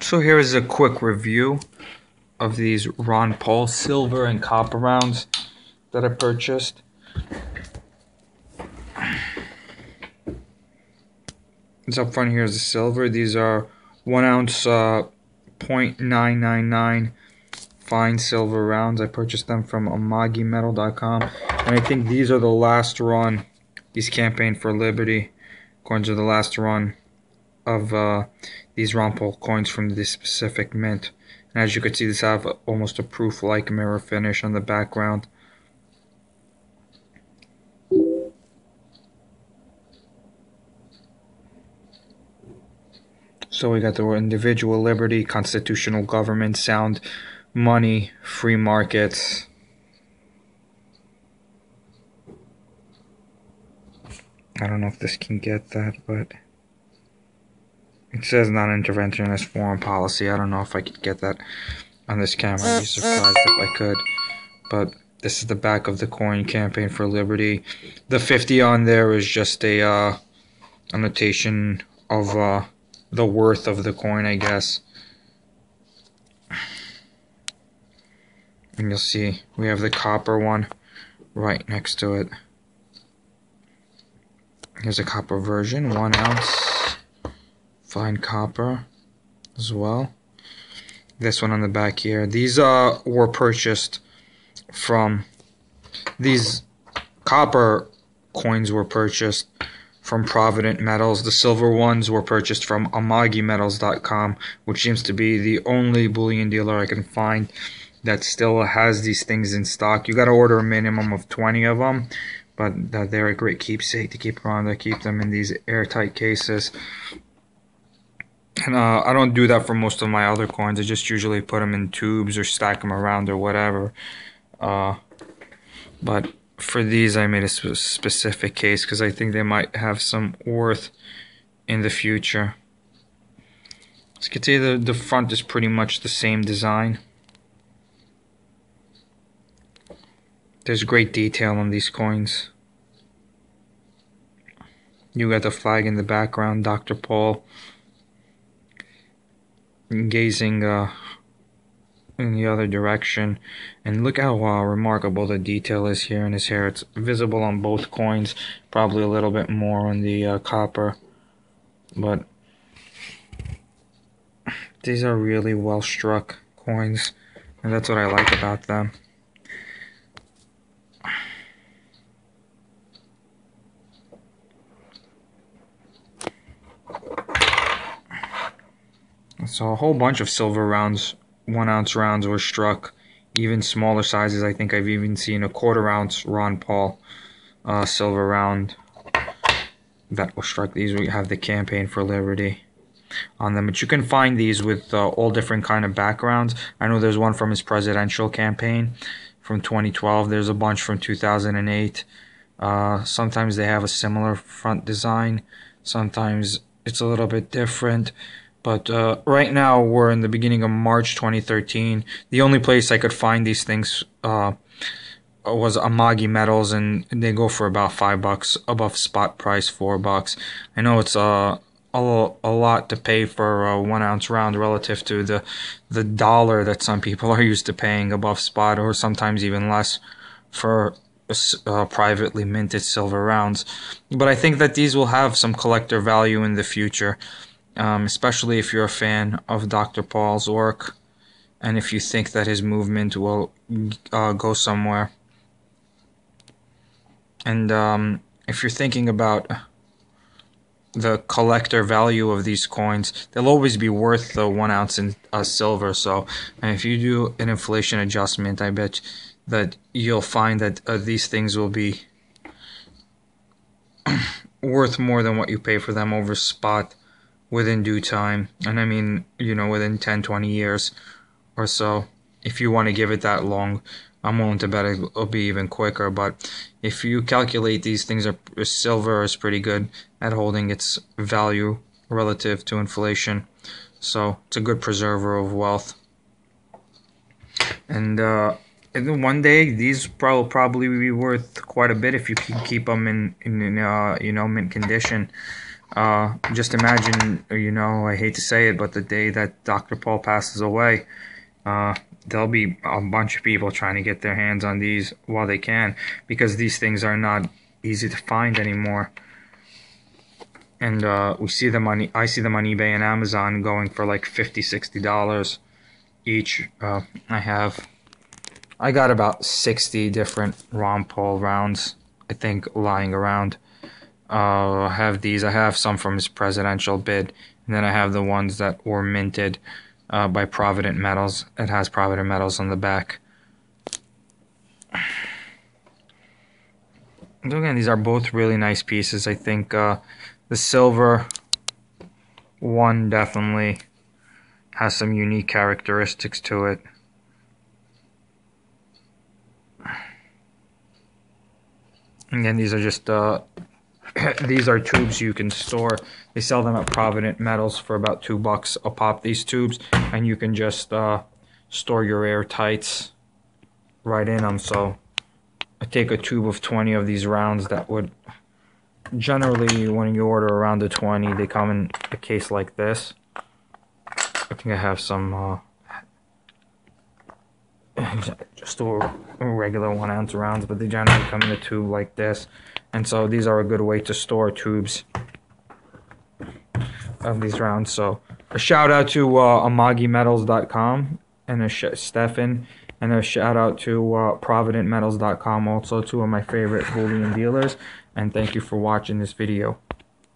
So here is a quick review of these Ron Paul silver and copper rounds that I purchased. It's up front here is the silver. These are 1 ounce .999 fine silver rounds. I purchased them from AmagiMetal.com, and I think these are the last run. These Campaign for Liberty coins are the last run of these Ron Paul coins from this specific mint. And as you can see, these have almost a proof-like mirror finish on the background. So we got the individual liberty, constitutional government, sound money, free markets. I don't know if this can get that, but it says non-interventionist foreign policy. I don't know if I could get that on this camera. I'd be surprised if I could. But this is the back of the coin, Campaign for Liberty. The 50 on there is just a annotation of the worth of the coin, I guess. And you'll see we have the copper one right next to it. Here's a copper version, 1 ounce fine copper as well. This one on the back here. These were purchased from, these copper coins were purchased from Provident Metals. The silver ones were purchased from AmagiMetals.com, which seems to be the only bullion dealer I can find that still has these things in stock. You got to order a minimum of 20 of them, but they're a great keepsake to keep around. I keep them in these airtight cases. And I don't do that for most of my other coins. I just usually put them in tubes or stack them around or whatever. But for these, I made a specific case because I think they might have some worth in the future. As you can see, the front is pretty much the same design. There's great detail on these coins. You got the flag in the background, Dr. Paul gazing in the other direction, and look how remarkable the detail is here in his hair. It's visible on both coins, probably a little bit more on the copper, but these are really well struck coins, and that's what I like about them. So a whole bunch of silver rounds, 1 ounce rounds were struck, even smaller sizes. I think I've even seen a 1/4 ounce Ron Paul silver round that was struck. These we have the Campaign for Liberty on them, but you can find these with all different kind of backgrounds. I know there's one from his presidential campaign from 2012. There's a bunch from 2008. Sometimes they have a similar front design. Sometimes it's a little bit different. But right now, we're in the beginning of March 2013. The only place I could find these things was Amagi Metals, and they go for about $5 above spot price, $4. I know it's a lot to pay for a 1 ounce round relative to the dollar that some people are used to paying above spot, or sometimes even less for privately minted silver rounds. But I think that these will have some collector value in the future. Especially if you're a fan of Dr. Paul's work, and if you think that his movement will go somewhere. And if you're thinking about the collector value of these coins, they'll always be worth the 1 ounce in silver. So, and if you do an inflation adjustment, I bet that you'll find that these things will be worth more than what you pay for them over spot within due time. And I mean, you know, within 10-20 years or so. If you want to give it that long, I'm willing to bet it'll be even quicker. But if you calculate these things, silver is pretty good at holding its value relative to inflation. So it's a good preserver of wealth. And one day, these will probably be worth quite a bit if you can keep them in you know, mint condition. Just imagine, I hate to say it, but the day that Dr. Paul passes away, there'll be a bunch of people trying to get their hands on these while they can, because these things are not easy to find anymore. And I see them on eBay and Amazon going for like $50-$60 each. I got about 60 different Ron Paul rounds, I think, lying around. I have these. I have some from his presidential bid, and then I have the ones that were minted by Provident Metals. It has Provident Metals on the back. And again, these are both really nice pieces. I think the silver one definitely has some unique characteristics to it. Again, these are just these are tubes you can store. They sell them at Provident Metals for about $2 a pop, these tubes, and you can just store your air tights right in them. So I take a tube of 20 of these rounds. That would generally, when you order a round of 20, they come in a case like this. I think I have some just a regular 1 ounce rounds, but they generally come in a tube like this. And so these are a good way to store tubes of these rounds. So a shout out to AmagiMetals.com and Stefan, and a shout out to ProvidentMetals.com, also two of my favorite bullion dealers. And thank you for watching this video.